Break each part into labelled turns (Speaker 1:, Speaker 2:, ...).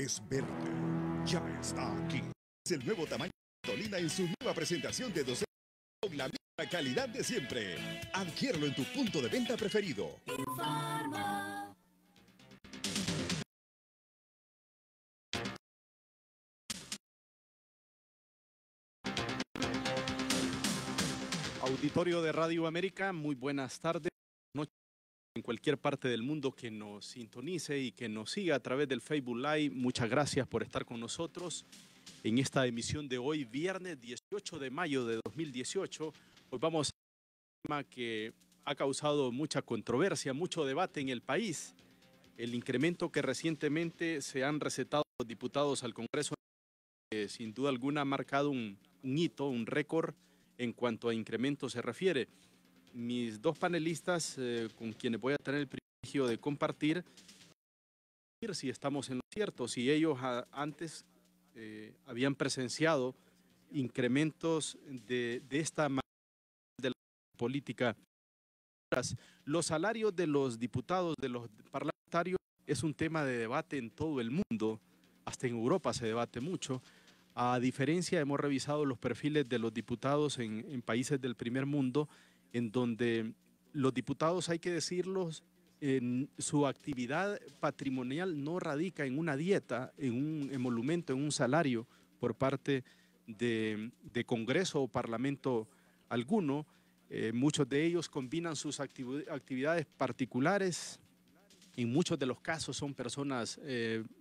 Speaker 1: es verde. Ya está aquí. Es el nuevo tamaño de Dolina en su nueva presentación de 12 con la misma calidad de siempre. Adquiéralo en tu punto de venta preferido.
Speaker 2: Auditorio de Radio América, muy buenas tardes, noches, en cualquier parte del mundo que nos sintonice y que nos siga a través del Facebook Live. Muchas gracias por estar con nosotros en esta emisión de hoy, viernes 18 de mayo de 2018. Hoy vamos a un tema que ha causado mucha controversia, mucho debate en el país. El incremento que recientemente se han recetado los diputados al Congreso, sin duda alguna ha marcado un hito, un récord en cuanto a incremento se refiere. Mis dos panelistas con quienes voy a tener el privilegio de compartir, si estamos en lo cierto, si ellos antes habían presenciado incrementos de esta manera de la política. Los salarios de los diputados, de los parlamentarios, es un tema de debate en todo el mundo, hasta en Europa se debate mucho. A diferencia, hemos revisado los perfiles de los diputados en países del primer mundo, en donde los diputados, hay que decirlos, en su actividad patrimonial no radica en una dieta, en un emolumento, en un salario por parte de Congreso o Parlamento alguno. Muchos de ellos combinan sus actividades particulares. En muchos de los casos son personas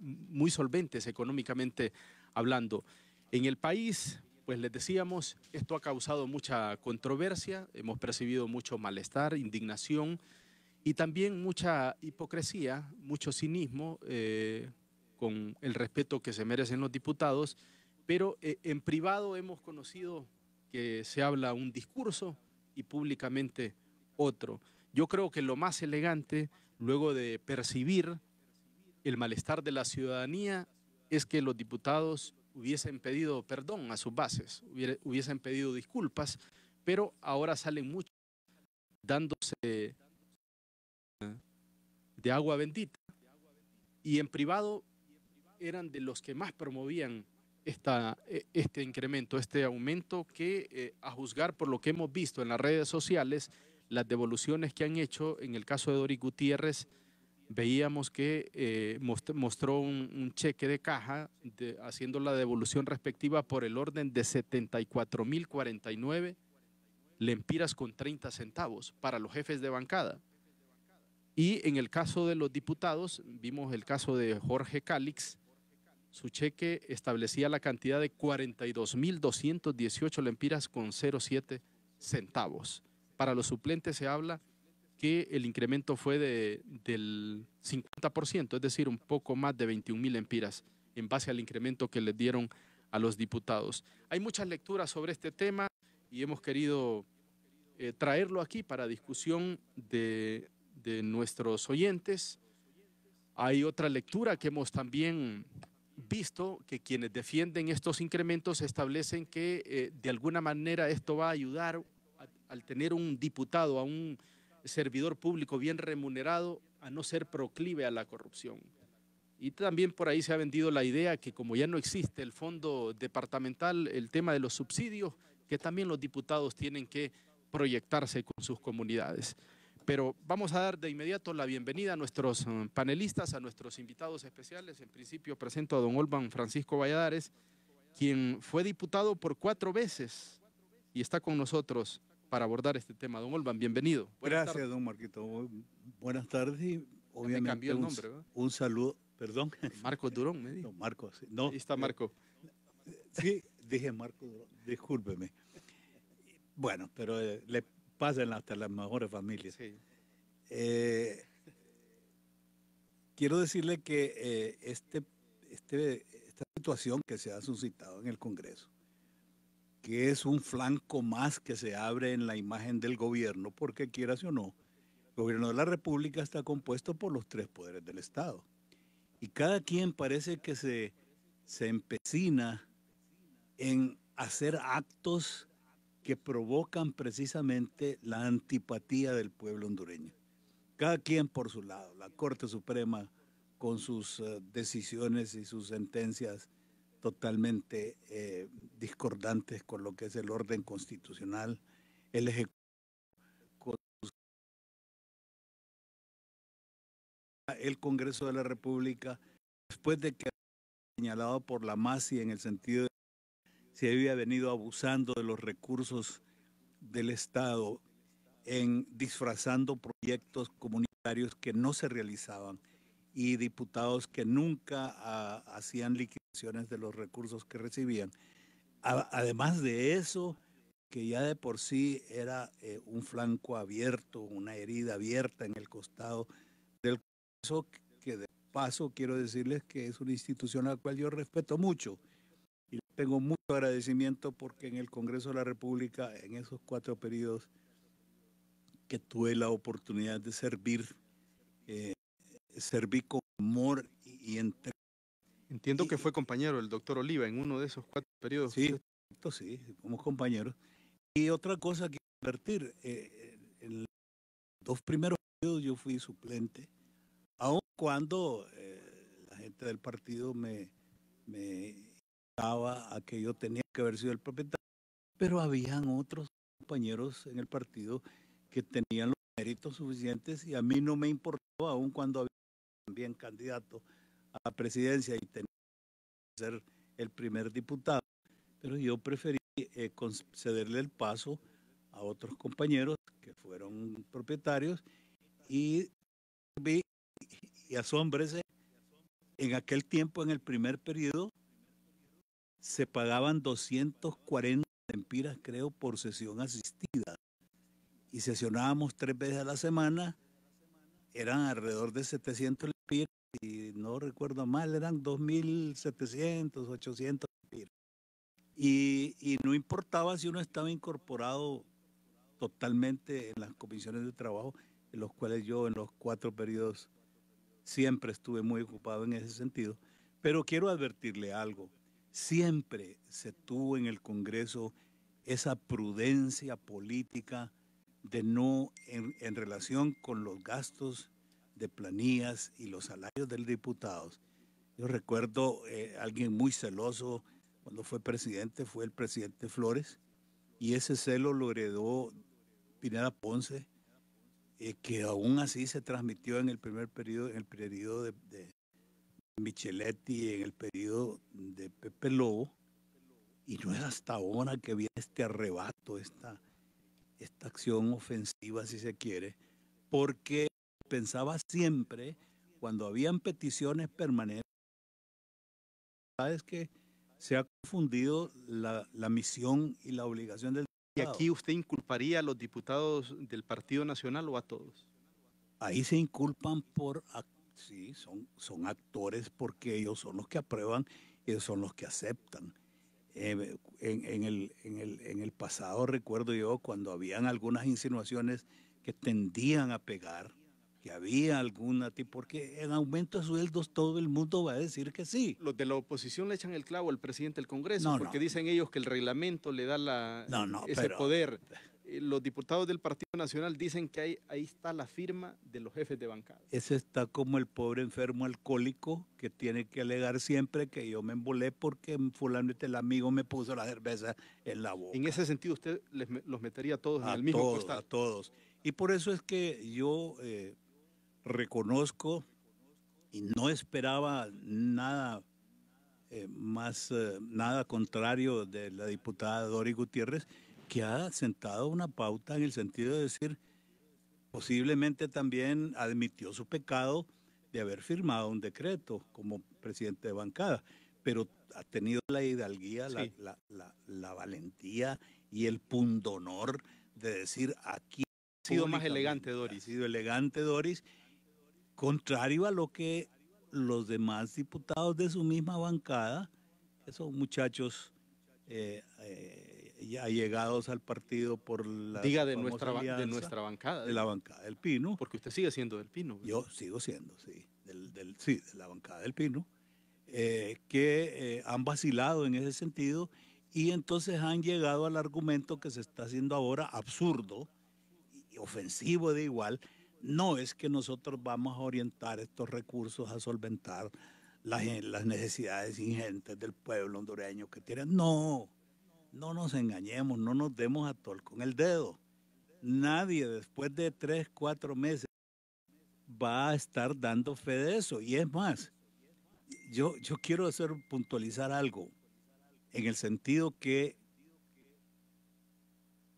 Speaker 2: muy solventes económicamente hablando. En el país, pues les decíamos, esto ha causado mucha controversia, hemos percibido mucho malestar, indignación y también mucha hipocresía, mucho cinismo, con el respeto que se merecen los diputados, pero en privado hemos conocido que se habla un discurso y públicamente otro. Yo creo que lo más elegante, luego de percibir el malestar de la ciudadanía, es que los diputados hubiesen pedido perdón a sus bases, hubiesen pedido disculpas, pero ahora salen muchos dándose de agua bendita y en privado eran de los que más promovían este incremento, este aumento que a juzgar por lo que hemos visto en las redes sociales, las devoluciones que han hecho, en el caso de Doris Gutiérrez, veíamos que mostró un cheque de caja haciendo la devolución respectiva por el orden de 74.049 lempiras con 30 centavos para los jefes de bancada. Y en el caso de los diputados, vimos el caso de Jorge Cálix, su cheque establecía la cantidad de 42.218 lempiras con 07 centavos. Para los suplentes se habla que el incremento fue del 50%, es decir, un poco más de 21.000 lempiras en base al incremento que les dieron a los diputados. Hay muchas lecturas sobre este tema y hemos querido traerlo aquí para discusión de nuestros oyentes. Hay otra lectura que hemos también visto, que quienes defienden estos incrementos establecen que de alguna manera esto va a ayudar al tener un diputado, a un servidor público bien remunerado, a no ser proclive a la corrupción. Y también por ahí se ha vendido la idea que como ya no existe el fondo departamental, el tema de los subsidios, que también los diputados tienen que proyectarse con sus comunidades. Pero vamos a dar de inmediato la bienvenida a nuestros panelistas, a nuestros invitados especiales. En principio presento a don Olban Francisco Valladares, quien fue diputado por 4 veces y está con nosotros para abordar este tema. Don Olban, bienvenido.
Speaker 3: Gracias, don Marquito. Buenas tardes y obviamente
Speaker 2: me cambió el nombre,
Speaker 3: un saludo. Perdón.
Speaker 2: Marcos Durón, me dijo.
Speaker 3: No, Marcos. No,
Speaker 2: ahí está Marco.
Speaker 3: Sí, dije Marcos Durón, discúlpeme. Bueno, pero le pasan hasta las mejores familias. Sí. Quiero decirle que esta situación que se ha suscitado en el Congreso, que es un flanco más que se abre en la imagen del gobierno, porque quieras o no, el gobierno de la República está compuesto por los 3 poderes del Estado. Y cada quien parece que se empecina en hacer actos que provocan precisamente la antipatía del pueblo hondureño. Cada quien por su lado, la Corte Suprema con sus decisiones y sus sentencias totalmente discordantes con lo que es el orden constitucional, el Ejecutivo, con el Congreso de la República, después de que señalado por la MASI en el sentido de que se había venido abusando de los recursos del Estado en disfrazando proyectos comunitarios que no se realizaban y diputados que nunca hacían liquidaciones de los recursos que recibían. Además de eso, que ya de por sí era un flanco abierto, una herida abierta en el costado del Congreso, que de paso quiero decirles que es una institución a la cual yo respeto mucho y tengo mucho agradecimiento porque en el Congreso de la República, en esos 4 periodos que tuve la oportunidad de servir, serví con amor y entrega.
Speaker 2: Entiendo que fue compañero del doctor Oliva en uno de esos 4 periodos.
Speaker 3: Sí, sí, somos compañeros. Y otra cosa que advertir, en los 2 primeros periodos yo fui suplente, aun cuando la gente del partido me daba a que yo tenía que haber sido el propietario, pero habían otros compañeros en el partido que tenían los méritos suficientes y a mí no me importaba, aun cuando había también candidato a la presidencia y tenía que ser el primer diputado, pero yo preferí concederle el paso a otros compañeros que fueron propietarios y asómbrese, en aquel tiempo, en el primer periodo, se pagaban 240 lempiras, creo, por sesión asistida. Y sesionábamos 3 veces a la semana, eran alrededor de 700 lempiras, y no recuerdo mal, eran 2.700, 800 lempiras. Y no importaba si uno estaba incorporado totalmente en las comisiones de trabajo, en los cuales yo en los 4 periodos siempre estuve muy ocupado en ese sentido. Pero quiero advertirle algo, siempre se tuvo en el Congreso esa prudencia política de no, en relación con los gastos de planillas y los salarios de los diputados. Yo recuerdo alguien muy celoso cuando fue presidente, fue el presidente Flores, y ese celo lo heredó Pineda Ponce, que aún así se transmitió en el primer periodo, en el periodo de Micheletti, en el periodo de Pepe Lobo, y no es hasta ahora que viene este arrebato, esta acción ofensiva, si se quiere, porque pensaba siempre, cuando habían peticiones permanentes, es que se ha confundido la misión y la obligación del
Speaker 2: ¿Y aquí usted inculparía a los diputados del Partido Nacional o a todos?
Speaker 3: Ahí se inculpan sí, son actores porque ellos son los que aprueban, ellos son los que aceptan. En el pasado recuerdo yo cuando habían algunas insinuaciones que tendían a pegar, que había alguna tipo, porque en aumento de sueldos todo el mundo va a decir que sí.
Speaker 2: Los de la oposición le echan el clavo al presidente del Congreso porque
Speaker 3: No,
Speaker 2: dicen ellos que el reglamento le da ese poder. Los diputados del Partido Nacional dicen que ahí está la firma de los jefes de bancada.
Speaker 3: Ese está como el pobre enfermo alcohólico que tiene que alegar siempre que yo me embolé porque fulano el amigo me puso la cerveza en la boca.
Speaker 2: En ese sentido usted los metería a todos en el mismo costal.
Speaker 3: A todos. Y por eso es que yo reconozco y no esperaba nada nada contrario de la diputada Dori Gutiérrez, que ha sentado una pauta en el sentido de decir, posiblemente también admitió su pecado de haber firmado un decreto como presidente de bancada, pero ha tenido la hidalguía, sí, la valentía y el pundonor de decir aquí.
Speaker 2: Ha sido más elegante Doris.
Speaker 3: Ha sido elegante Doris, contrario a lo que los demás diputados de su misma bancada, esos muchachos ya llegados al partido por la
Speaker 2: de nuestra bancada.
Speaker 3: De la bancada del Pino.
Speaker 2: Porque usted sigue siendo del Pino.
Speaker 3: Yo sigo siendo, sí, sí, de la bancada del Pino, que han vacilado en ese sentido y entonces han llegado al argumento que se está haciendo ahora absurdo y ofensivo de igual, no es que nosotros vamos a orientar estos recursos a solventar las necesidades ingentes del pueblo hondureño que tienen. No, no nos engañemos, no nos demos a tol con el dedo. Nadie después de 3, 4 meses va a estar dando fe de eso. Y es más, yo quiero puntualizar algo, en el sentido que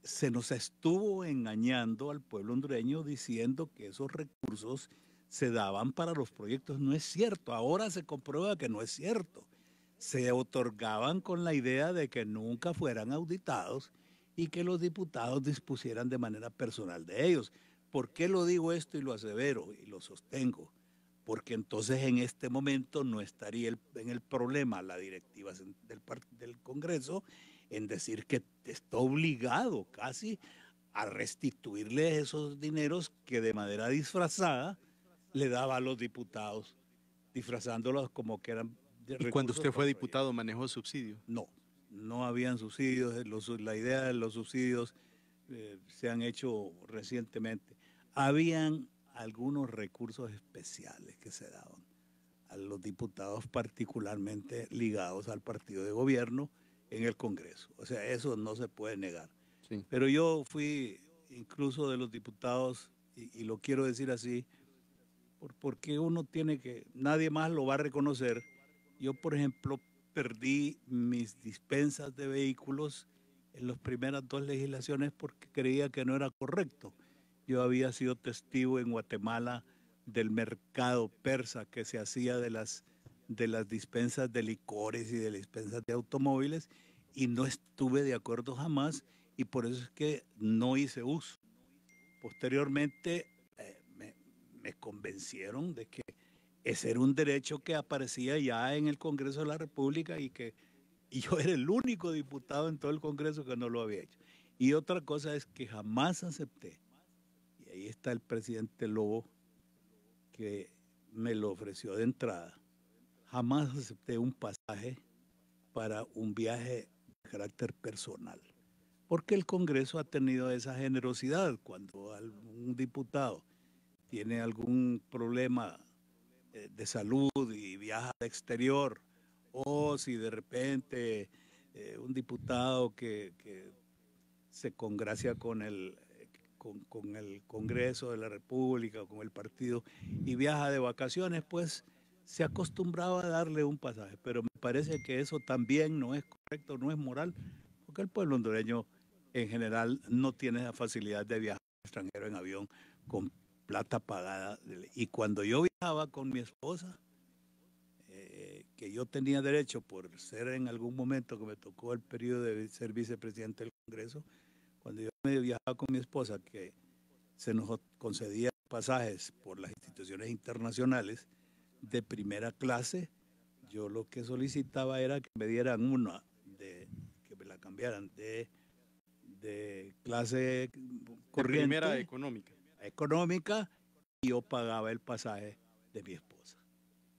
Speaker 3: se nos estuvo engañando al pueblo hondureño diciendo que esos recursos se daban para los proyectos. No es cierto, ahora se comprueba que no es cierto. Se otorgaban con la idea de que nunca fueran auditados y que los diputados dispusieran de manera personal de ellos. ¿Por qué lo digo esto y lo asevero y lo sostengo? Porque entonces en este momento no estaría en el problema la directiva del Congreso en decir que está obligado casi a restituirle esos dineros que de manera disfrazada le daba a los diputados, disfrazándolos como que eran
Speaker 2: ¿Y cuando usted fue diputado manejó subsidios?
Speaker 3: No, no habían subsidios. La idea de los subsidios se han hecho recientemente. Habían algunos recursos especiales que se daban a los diputados particularmente ligados al partido de gobierno en el Congreso. O sea, eso no se puede negar. Sí. Pero yo fui incluso de los diputados, y lo quiero decir así, porque uno tiene que, nadie más lo va a reconocer. Yo, por ejemplo, perdí mis dispensas de vehículos en las primeras 2 legislaciones porque creía que no era correcto. Yo había sido testigo en Guatemala del mercado persa que se hacía de las dispensas de licores y de las dispensas de automóviles, y no estuve de acuerdo jamás, y por eso es que no hice uso. Posteriormente me convencieron de que ese era un derecho que aparecía ya en el Congreso de la República y yo era el único diputado en todo el Congreso que no lo había hecho. Y otra cosa es que jamás acepté, y ahí está el presidente Lobo, que me lo ofreció de entrada, jamás acepté un pasaje para un viaje de carácter personal, porque el Congreso ha tenido esa generosidad. Cuando un diputado tiene algún problema de salud y viaja al exterior, o si de repente un diputado que se congracia con el Congreso de la República o con el partido y viaja de vacaciones, pues se acostumbraba a darle un pasaje. Pero me parece que eso también no es correcto, no es moral, porque el pueblo hondureño en general no tiene la facilidad de viajar al extranjero en avión con plata pagada. Y cuando yo viajaba con mi esposa, que yo tenía derecho por ser en algún momento que me tocó el periodo de ser vicepresidente del Congreso, cuando yo me viajaba con mi esposa, que se nos concedían pasajes por las instituciones internacionales de primera clase, yo lo que solicitaba era que me dieran que me la cambiaran de clase corriente.
Speaker 2: De primera
Speaker 3: económica, y yo pagaba el pasaje de mi esposa.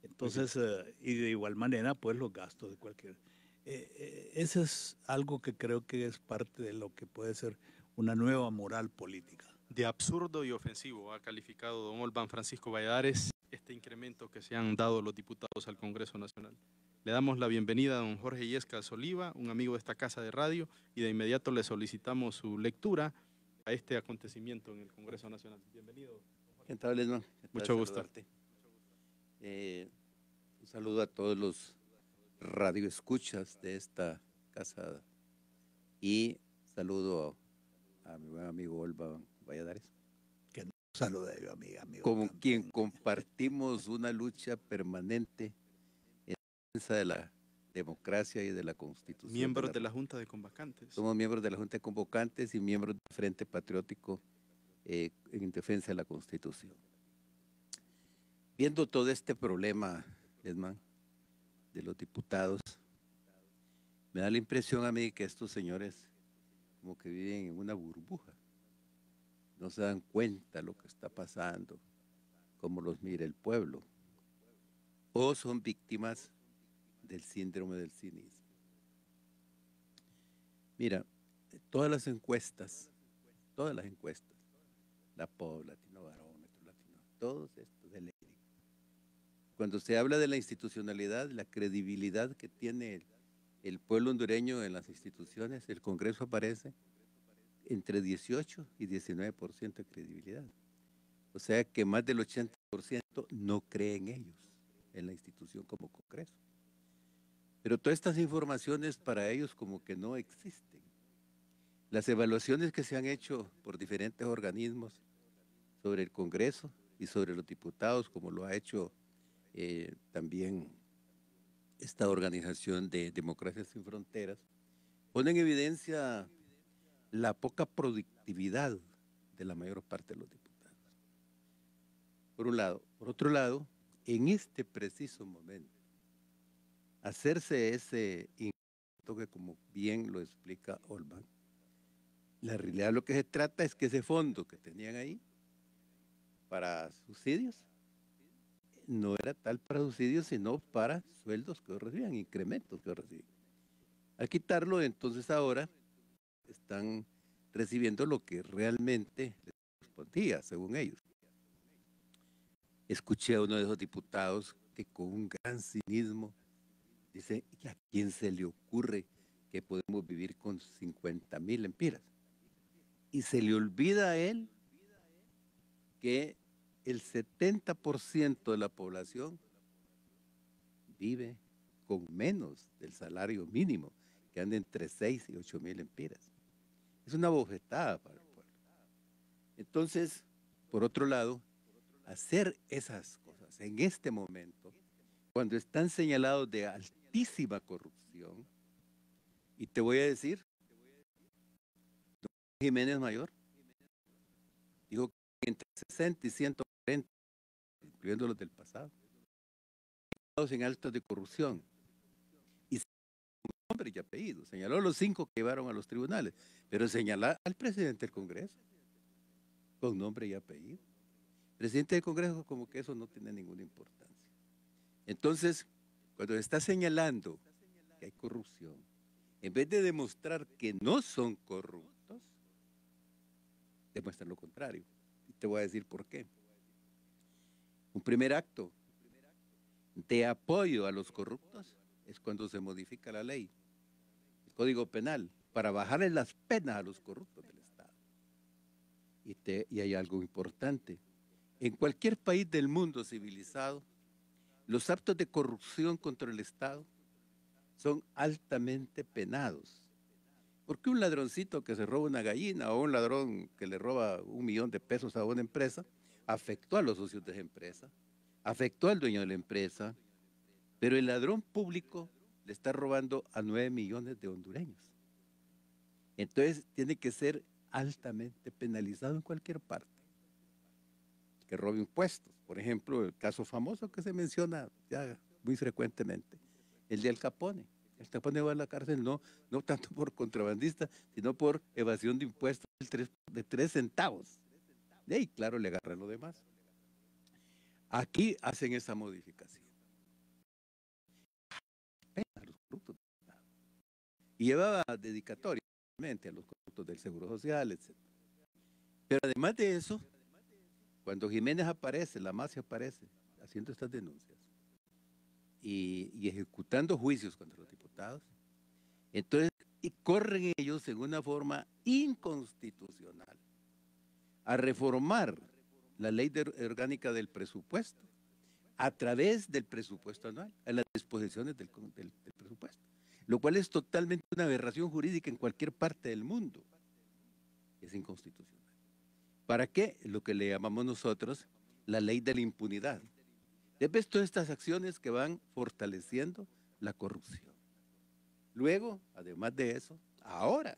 Speaker 3: Entonces, y de igual manera, pues los gastos de cualquier... eso es algo que creo que es parte de lo que puede ser una nueva moral política.
Speaker 2: De absurdo y ofensivo ha calificado don Olvan Francisco Valladares este incremento que se han dado los diputados al Congreso Nacional. Le damos la bienvenida a don Jorge Illescas Oliva, un amigo de esta casa de radio, y de inmediato le solicitamos su lectura a este acontecimiento en el Congreso Nacional. Bienvenido.
Speaker 4: ¿Qué tal, Lesman?
Speaker 2: Mucho gusto.
Speaker 4: Un saludo a todos los radioescuchas de esta casa y saludo a mi buen amigo Olvan Valladares.
Speaker 3: Que no salude yo, amigo.
Speaker 4: Con quien compartimos una lucha permanente en defensa de la democracia y de la Constitución.
Speaker 2: Miembros de la Junta de Convocantes.
Speaker 4: Somos miembros de la Junta de Convocantes y miembros del Frente Patriótico en defensa de la Constitución. Viendo todo este problema, Lesman, de los diputados, me da la impresión a mí que estos señores como que viven en una burbuja, no se dan cuenta de lo que está pasando, cómo los mira el pueblo, o son víctimas del síndrome del cinismo. Mira, todas las encuestas, la POB, Latino Barómetro, todos estos eléctricos. Cuando se habla de la institucionalidad, la credibilidad que tiene el pueblo hondureño en las instituciones, el Congreso aparece entre 18 y 19% de credibilidad. O sea que más del 80% no cree en ellos, en la institución como Congreso. Pero todas estas informaciones para ellos como que no existen. Las evaluaciones que se han hecho por diferentes organismos sobre el Congreso y sobre los diputados, como lo ha hecho también esta organización de Democracia Sin Fronteras, pone en evidencia la poca productividad de la mayor parte de los diputados. Por un lado. Por otro lado, en este preciso momento, hacerse ese intento que, como bien lo explica Olman, la realidad lo que se trata es que ese fondo que tenían ahí para subsidios no era tal para subsidios, sino para sueldos que recibían, incrementos que recibían. Al quitarlo, entonces ahora están recibiendo lo que realmente les correspondía, según ellos. Escuché a uno de esos diputados que con un gran cinismo dice, ¿y a quién se le ocurre que podemos vivir con 50,000 lempiras? Y se le olvida a él que el 70% de la población vive con menos del salario mínimo, que anda entre 6 y 8,000 lempiras. Es una bofetada para el pueblo. Entonces, por otro lado, hacer esas cosas en este momento, cuando están señalados de altísima corrupción, y te voy a decir, Jiménez Mayor dijo que entre 60 y 140, incluyendo los del pasado, en actos de corrupción, y nombre y apellido, señaló los 5 que llevaron a los tribunales, pero señala al presidente del Congreso con nombre y apellido. El presidente del Congreso como que eso no tiene ninguna importancia. Entonces, cuando está señalando que hay corrupción, en vez de demostrar que no son corruptos, demuestran lo contrario. Y te voy a decir por qué. Un primer acto de apoyo a los corruptos es cuando se modifica la ley, el Código Penal, para bajarle las penas a los corruptos del Estado. Y hay algo importante. En cualquier país del mundo civilizado, los actos de corrupción contra el Estado son altamente penados. Porque un ladroncito que se roba una gallina o un ladrón que le roba $1,000,000 a una empresa, afectó a los socios de esa empresa, afectó al dueño de la empresa, pero el ladrón público le está robando a 9 millones de hondureños. Entonces tiene que ser altamente penalizado en cualquier parte. Que robe impuestos. Por ejemplo, el caso famoso que se menciona ya muy frecuentemente, el de Al Capone. El Capone va a la cárcel no tanto por contrabandista, sino por evasión de impuestos de 3 centavos. Y ahí, claro, le agarran lo demás. Aquí hacen esa modificación. A los corruptos. Y llevaba dedicatoria a los corruptos del Seguro Social, etc. Pero además de eso, cuando Jiménez aparece, la Masi aparece haciendo estas denuncias y ejecutando juicios contra los diputados, entonces y corren ellos en una forma inconstitucional a reformar la ley orgánica del presupuesto a través del presupuesto anual, a las disposiciones del presupuesto, lo cual es totalmente una aberración jurídica en cualquier parte del mundo. Es inconstitucional. ¿Para qué? Lo que le llamamos nosotros la ley de la impunidad. ¿Ves todas estas acciones que van fortaleciendo la corrupción? Luego, además de eso, ahora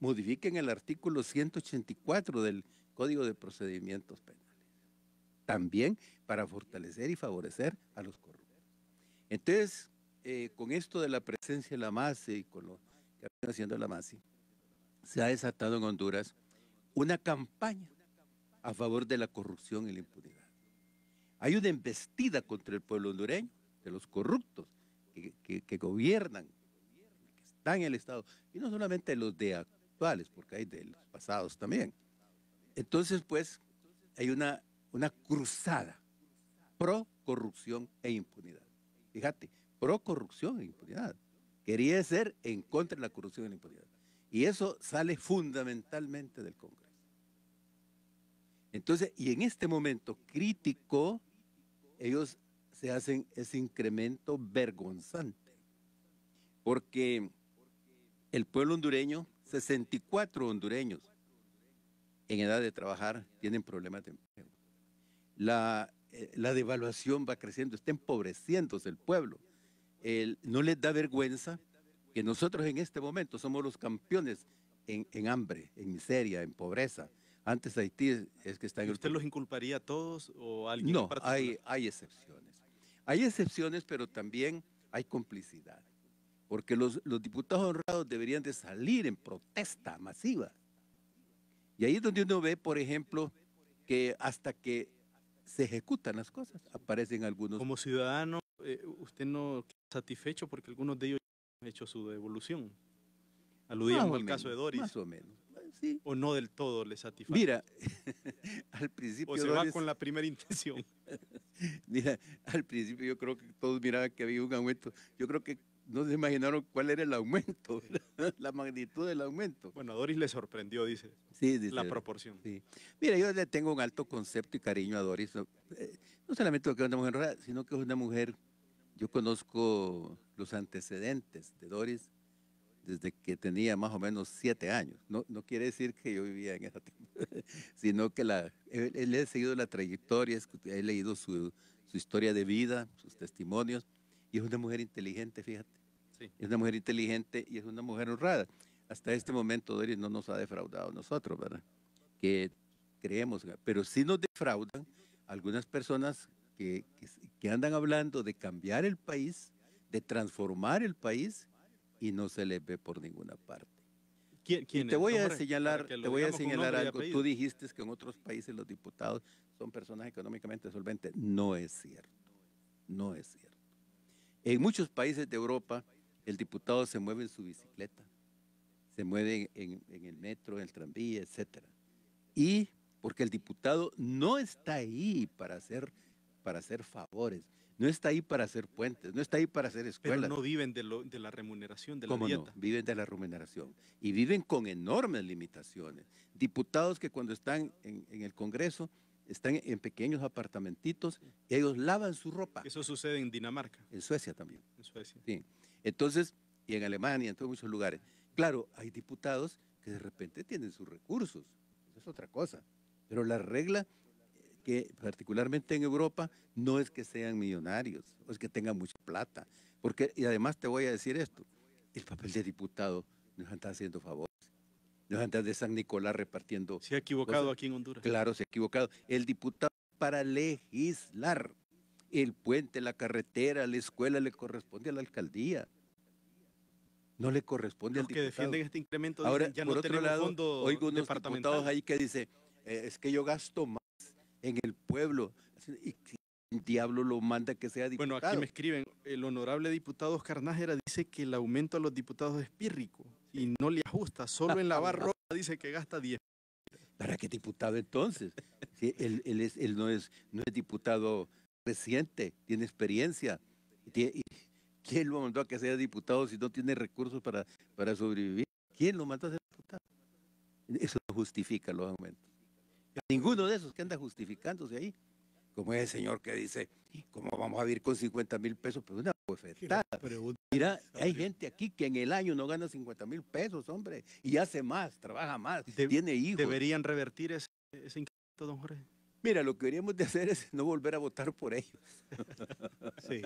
Speaker 4: modifiquen el artículo 184 del Código de Procedimientos Penales, también para fortalecer y favorecer a los corruptos. Entonces, con esto de la presencia de la MASI y con lo que ha haciendo la MASI, se ha desatado en Honduras una campaña a favor de la corrupción y la impunidad. Hay una embestida contra el pueblo hondureño, de los corruptos que gobiernan, que están en el Estado, y no solamente los de actuales, porque hay de los pasados también. Entonces, pues, hay una una cruzada pro corrupción e impunidad. Fíjate, pro corrupción e impunidad. Quería ser en contra de la corrupción y la impunidad. Y eso sale fundamentalmente del Congreso. Entonces, y en este momento crítico, ellos se hacen ese incremento vergonzante. Porque el pueblo hondureño, 64 hondureños en edad de trabajar tienen problemas de empleo. La devaluación va creciendo, está empobreciéndose el pueblo. No les da vergüenza que nosotros en este momento somos los campeones en hambre, en miseria, en pobreza. Antes Haití es que está en el...
Speaker 2: ¿Usted los inculparía a todos o a alguien
Speaker 4: No,
Speaker 2: en particular?
Speaker 4: hay excepciones. Hay excepciones, pero también hay complicidad. Porque los diputados honrados deberían de salir en protesta masiva. Y ahí es donde uno ve, por ejemplo, que hasta que se ejecutan las cosas, aparecen algunos...
Speaker 2: Como ciudadano, ¿usted no queda satisfecho porque algunos de ellos han hecho su devolución? Aludíamos al caso de Doris.
Speaker 4: Más o menos, sí.
Speaker 2: ¿O no del todo le satisface?
Speaker 4: Mira, al principio
Speaker 2: ¿O se
Speaker 4: Doris,
Speaker 2: va con la primera intención?
Speaker 4: mira, al principio yo creo que todos miraban que había un aumento. Yo creo que no se imaginaron cuál era el aumento, la magnitud del aumento.
Speaker 2: Bueno, a Doris le sorprendió, dice,
Speaker 4: Sí, dice,
Speaker 2: la proporción.
Speaker 4: sí. Mira, yo le tengo un alto concepto y cariño a Doris. No solamente porque es una mujer honrada, sino que es una mujer, yo conozco los antecedentes de Doris desde que tenía más o menos 7 años. No quiere decir que yo vivía en esa tiempo, sino que él he seguido la trayectoria, he leído su historia de vida, sus testimonios, y es una mujer inteligente, fíjate.
Speaker 2: Sí.
Speaker 4: Es una mujer inteligente y es una mujer honrada. Hasta este momento Doris no nos ha defraudado a nosotros, ¿verdad? Que creemos, pero sí nos defraudan algunas personas que andan hablando de cambiar el país, de transformar el país, y no se les ve por ninguna parte.
Speaker 2: ¿Quién
Speaker 4: Te voy a
Speaker 2: nombre?
Speaker 4: señalar,
Speaker 2: Para que lo digamos con nombre y
Speaker 4: algo.
Speaker 2: apellido.
Speaker 4: Tú dijiste que en otros países los diputados son personas económicamente solventes. No es cierto. No es cierto. En muchos países de Europa, el diputado se mueve en su bicicleta, se mueve en el metro, en el tranvía, etcétera. Y porque el diputado no está ahí para hacer favores, no está ahí para hacer puentes, no está ahí para hacer escuelas.
Speaker 2: Pero no viven de la remuneración, de la
Speaker 4: ¿Cómo
Speaker 2: dieta.
Speaker 4: no? Viven de la remuneración y viven con enormes limitaciones. Diputados que cuando están en el Congreso están en pequeños apartamentitos y ellos lavan su ropa.
Speaker 2: Eso sucede en Dinamarca.
Speaker 4: En Suecia también.
Speaker 2: En Suecia.
Speaker 4: Sí. Entonces, y en Alemania, en todos muchos lugares. Claro, hay diputados que de repente tienen sus recursos. Eso es otra cosa. Pero la regla que particularmente en Europa no es que sean millonarios o es que tengan mucha plata. Porque, y además te voy a decir esto, el papel de diputado no es andar haciendo favores, no es andar de San Nicolás repartiendo.
Speaker 2: Se ha equivocado
Speaker 4: cosas.
Speaker 2: aquí en Honduras.
Speaker 4: Claro, se ha equivocado. El diputado para legislar. El puente, la carretera, la escuela le corresponde a la alcaldía. No le corresponde
Speaker 2: Los
Speaker 4: al
Speaker 2: que
Speaker 4: diputado.
Speaker 2: defienden este incremento
Speaker 4: Ahora,
Speaker 2: dicen, ya
Speaker 4: por
Speaker 2: no
Speaker 4: otro
Speaker 2: tenemos
Speaker 4: lado,
Speaker 2: fondo
Speaker 4: oigo unos
Speaker 2: departamental.
Speaker 4: diputados ahí que dicen, es que yo gasto más en el pueblo. ¿Y quién diablo lo manda que sea diputado?
Speaker 2: Bueno, aquí me escriben, el honorable diputado Oscar Nájera dice que el aumento a los diputados es pírrico y no le ajusta, solo en lavar ropa dice que gasta 10.
Speaker 4: ¿Para qué diputado entonces? Si él no es diputado reciente, tiene experiencia. ¿Quién lo mandó a que sea diputado si no tiene recursos para sobrevivir? ¿Quién lo mandó a ser diputado? Eso no justifica los aumentos. Ninguno de esos que anda justificándose ahí. Como ese señor que dice, ¿cómo vamos a vivir con 50,000 pesos? Pues una bofetada. Mira, hay gente aquí que en el año no gana 50,000 pesos, hombre, y hace más, trabaja más, tiene hijos.
Speaker 2: ¿Deberían revertir ese incremento, don Jorge?
Speaker 4: Mira, lo que deberíamos de hacer es no volver a votar por ellos.
Speaker 3: Sí.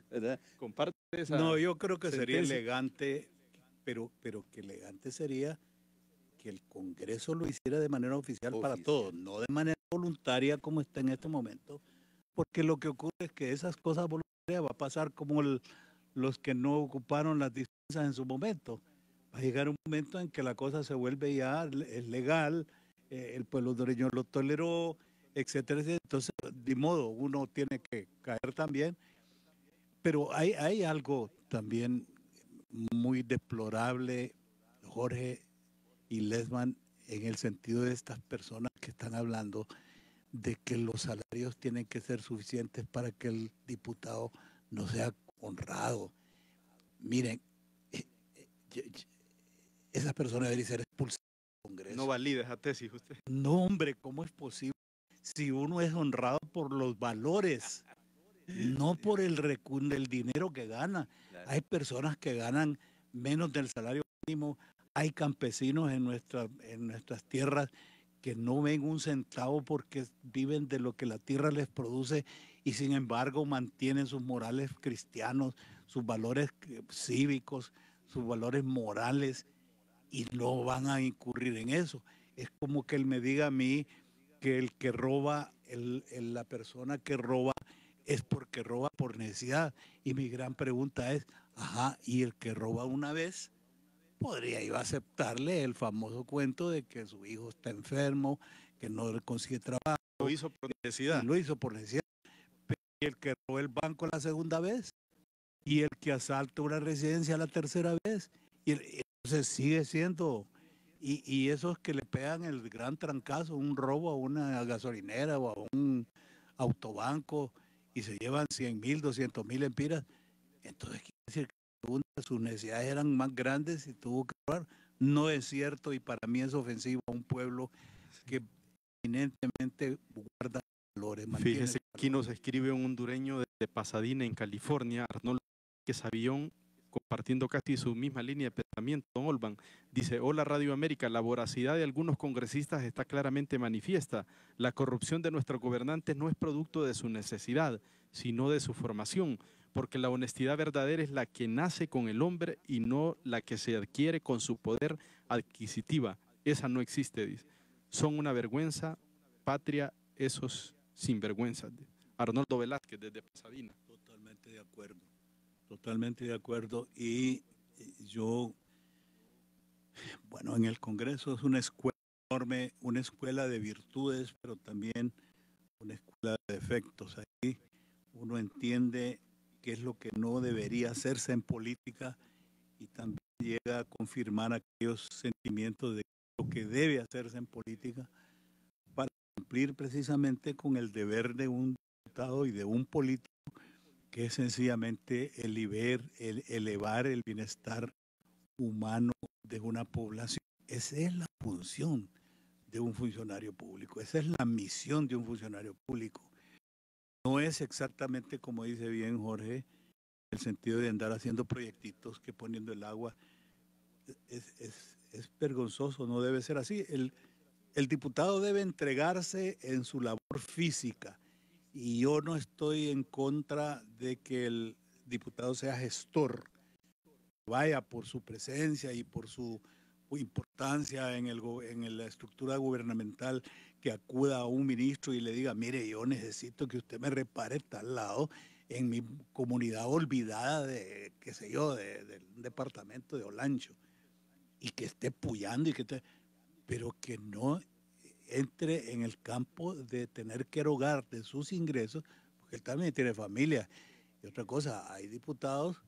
Speaker 4: ¿Verdad?
Speaker 2: Comparte esa...
Speaker 3: No, yo creo que sería
Speaker 2: sentencia.
Speaker 3: elegante, pero que elegante sería que el Congreso lo hiciera de manera oficial para todos, no de manera voluntaria como está en este momento, porque lo que ocurre es que esas cosas voluntarias va a pasar como los que no ocuparon las distancias en su momento. Va a llegar un momento en que la cosa se vuelve ya es legal, el pueblo hondureño lo toleró, etcétera, etcétera. Entonces, de modo, uno tiene que caer también. Pero hay algo también muy deplorable, Jorge y Lesman, en el sentido de estas personas que están hablando de que los salarios tienen que ser suficientes para que el diputado no sea honrado. Miren, esa persona debería ser expulsada del Congreso.
Speaker 2: No valida esa tesis usted.
Speaker 3: No, hombre, ¿cómo es posible? Si uno es honrado por los valores, no por el dinero que gana.
Speaker 4: Claro.
Speaker 3: Hay personas que ganan menos del salario mínimo. Hay campesinos en nuestras tierras que no ven un centavo porque viven de lo que la tierra les produce y sin embargo mantienen sus morales cristianos, sus valores cívicos, sus valores morales y no van a incurrir en eso. Es como que él me diga a mí que el que roba, la persona que roba es porque roba por necesidad. Y mi gran pregunta es, ajá, ¿y el que roba una vez? Podría yo aceptarle el famoso cuento de que su hijo está enfermo, que no le consigue trabajo.
Speaker 2: Lo hizo por necesidad.
Speaker 3: Y lo hizo por necesidad. Pero ¿y el que robó el banco la segunda vez? ¿Y el que asalta una residencia la tercera vez? Y entonces sigue siendo... Y esos que le pegan el gran trancazo, un robo a una gasolinera o a un autobanco y se llevan 100,000, 200,000 empiras, entonces quiere decir que sus necesidades eran más grandes y tuvo que robar. No es cierto y para mí es ofensivo a un pueblo que eminentemente guarda valores.
Speaker 2: Fíjese, aquí nos escribe un hondureño de Pasadena, en California, Arnoldo Quesavillón, compartiendo casi su misma línea de pensamiento. Don Olban dice: hola Radio América, la voracidad de algunos congresistas está claramente manifiesta. La corrupción de nuestros gobernantes no es producto de su necesidad, sino de su formación, porque la honestidad verdadera es la que nace con el hombre y no la que se adquiere con su poder adquisitiva. Esa no existe, dice. Son una vergüenza patria esos sinvergüenzas. Arnoldo Velázquez, desde Pasadena.
Speaker 3: Totalmente de acuerdo. Totalmente de acuerdo. Y yo, bueno, en el Congreso es una escuela enorme, una escuela de virtudes, pero también una escuela de defectos. Ahí uno entiende qué es lo que no debería hacerse en política y también llega a confirmar aquellos sentimientos de lo que debe hacerse en política para cumplir precisamente con el deber de un diputado y de un político, que es sencillamente elevar el bienestar humano de una población. Esa es la función de un funcionario público, esa es la misión de un funcionario público. No es exactamente como dice bien Jorge, el sentido de andar haciendo proyectitos que poniendo el agua. Es vergonzoso, no debe ser así. El diputado debe entregarse en su labor física. Y yo no estoy en contra de que el diputado sea gestor, vaya por su presencia y por su importancia en la estructura gubernamental, que acuda a un ministro y le diga: mire, yo necesito que usted me repare tal lado en mi comunidad olvidada de, qué sé yo, del departamento de Olancho, y que esté puyando, pero que no entre en el campo de tener que erogar de sus ingresos, porque él también tiene familia. Y otra cosa, hay diputados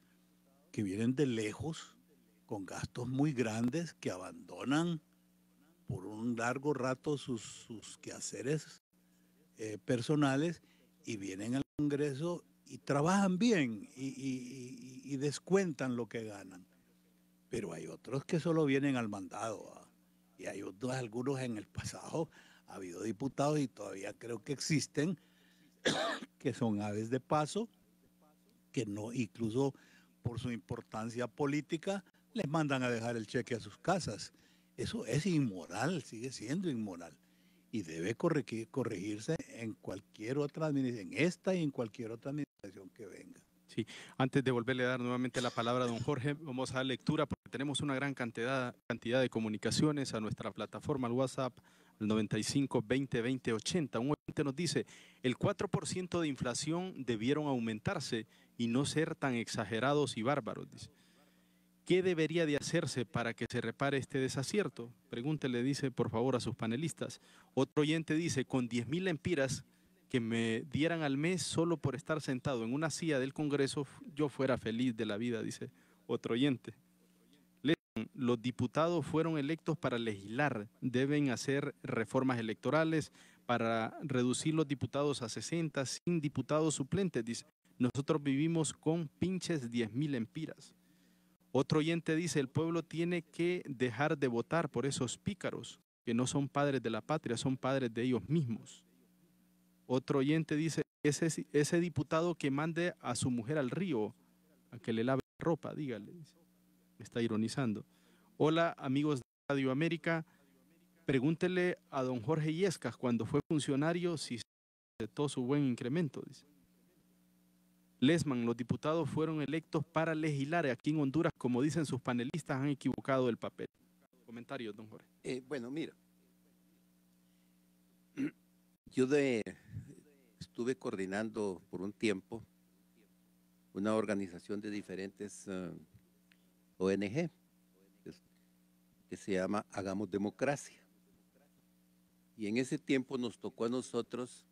Speaker 3: que vienen de lejos, con gastos muy grandes, que abandonan por un largo rato sus quehaceres personales y vienen al Congreso y trabajan bien y descuentan lo que ganan. Pero hay otros que solo vienen al mandado, ¿ah? Y hay otros, algunos en el pasado, ha habido diputados y todavía creo que existen, que son aves de paso, que no, incluso por su importancia política, les mandan a dejar el cheque a sus casas. Eso es inmoral, sigue siendo inmoral. Y debe corregirse en cualquier otra administración, en esta y en cualquier otra administración que venga.
Speaker 2: Sí, antes de volverle a dar nuevamente la palabra a don Jorge, vamos a dar lectura porque tenemos una gran cantidad de comunicaciones a nuestra plataforma, al WhatsApp, al 95 20 20 80. Un oyente nos dice: el 4% de inflación debieron aumentarse y no ser tan exagerados y bárbaros. Dice: ¿qué debería de hacerse para que se repare este desacierto? Pregúntele, dice, por favor, a sus panelistas. Otro oyente dice: con 10,000 lempiras que me dieran al mes solo por estar sentado en una silla del Congreso, yo fuera feliz de la vida, dice otro oyente. Los diputados fueron electos para legislar, deben hacer reformas electorales para reducir los diputados a 60 sin diputados suplentes. Dice, nosotros vivimos con pinches 10,000 empiras. Otro oyente dice, el pueblo tiene que dejar de votar por esos pícaros que no son padres de la patria, son padres de ellos mismos. Otro oyente dice, ese diputado que mande a su mujer al río a que le lave la ropa, dígale. Me está ironizando. Hola, amigos de Radio América. Pregúntele a don Jorge Illescas cuando fue funcionario si aceptó su buen incremento, dice. Lesman, los diputados fueron electos para legislar. Aquí en Honduras, como dicen sus panelistas, han equivocado el papel. Comentarios, don Jorge.
Speaker 4: Bueno, mira. Estuve coordinando por un tiempo una organización de diferentes ONG que se llama Hagamos Democracia. Y en ese tiempo nos tocó a nosotros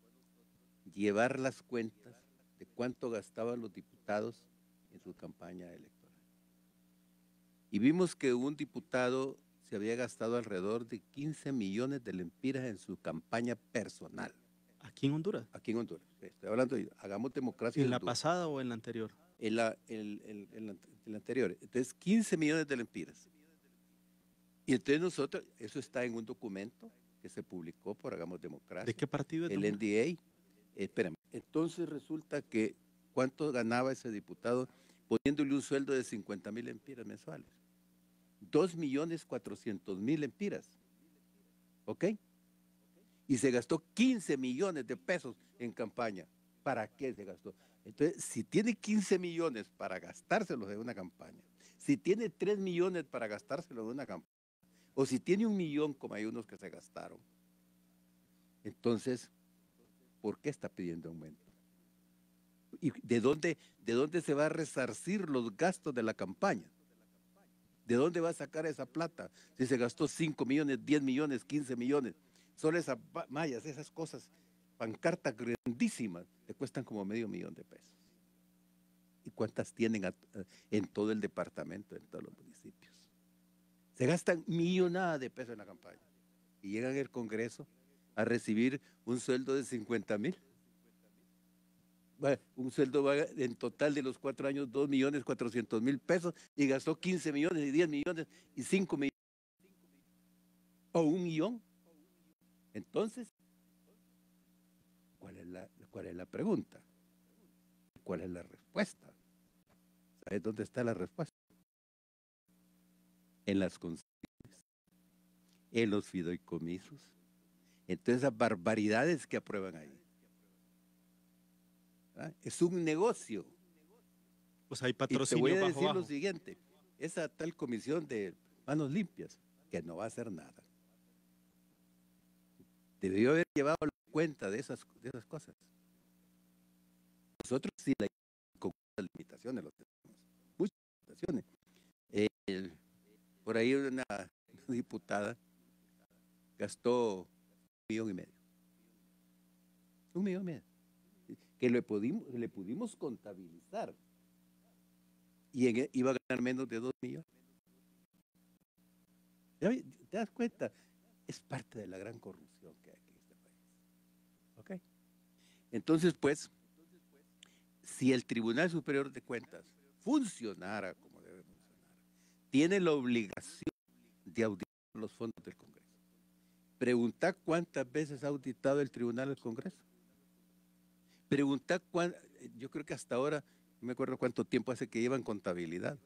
Speaker 4: llevar las cuentas de cuánto gastaban los diputados en su campaña electoral. Y vimos que un diputado se había gastado alrededor de 15 millones de lempiras en su campaña personal.
Speaker 2: ¿Aquí en Honduras?
Speaker 4: Aquí en Honduras. Estoy hablando de Hagamos Democracia.
Speaker 2: ¿En la pasada o en la anterior?
Speaker 4: En la anterior. Entonces, 15 millones de lempiras. Y entonces nosotros, eso está en un documento que se publicó por Hagamos Democracia.
Speaker 2: ¿De qué partido es?
Speaker 4: El NDA. Espérame. Entonces resulta que, ¿cuánto ganaba ese diputado poniéndole un sueldo de 50,000 lempiras mensuales? 2,400,000 lempiras. ¿Ok? Y se gastó 15 millones de pesos en campaña. ¿Para qué se gastó? Entonces, si tiene 15 millones para gastárselos en una campaña, si tiene 3 millones para gastárselos en una campaña, o si tiene 1 millón, como hay unos que se gastaron, entonces, ¿por qué está pidiendo aumento? ¿Y de dónde se va a resarcir los gastos de la campaña? ¿De dónde va a sacar esa plata? Si se gastó 5 millones, 10 millones, 15 millones. Solo esas mallas, esas cosas, pancartas grandísimas, le cuestan como $500,000 de pesos. ¿Y cuántas tienen en todo el departamento, en todos los municipios? Se gastan millonadas de pesos en la campaña. Y llegan al Congreso a recibir un sueldo de 50,000. Un sueldo en total de los 4 años, 2,400,000 pesos, y gastó 15 millones, y 10 millones, y 5 millones, o 1 millón. Entonces, ¿cuál es la pregunta? ¿Cuál es la respuesta? ¿Sabes dónde está la respuesta? En las concesiones, en los fideicomisos, en todas esas barbaridades que aprueban ahí. ¿Ah? Es un negocio.
Speaker 2: Pues hay patrocinio.
Speaker 4: Y te voy a
Speaker 2: bajo,
Speaker 4: decir
Speaker 2: bajo.
Speaker 4: lo siguiente, esa tal comisión de manos limpias, que no va a hacer nada, debió haber llevado la cuenta de esas cosas. Nosotros sí, con muchas limitaciones, lo tenemos, muchas limitaciones. Por ahí una diputada gastó 1,5 millones. 1,5 millones. Que le pudimos contabilizar. Y iba a ganar menos de 2 millones. ¿Te das cuenta? Es parte de la gran corrupción que hay aquí en este país. ¿Ok? Entonces, pues, si el Tribunal Superior de Cuentas funcionara como debe funcionar, tiene la obligación de auditar los fondos del Congreso. Pregunta cuántas veces ha auditado el Tribunal del Congreso. Pregunta yo creo que hasta ahora, no me acuerdo cuánto tiempo hace que llevan contabilidad.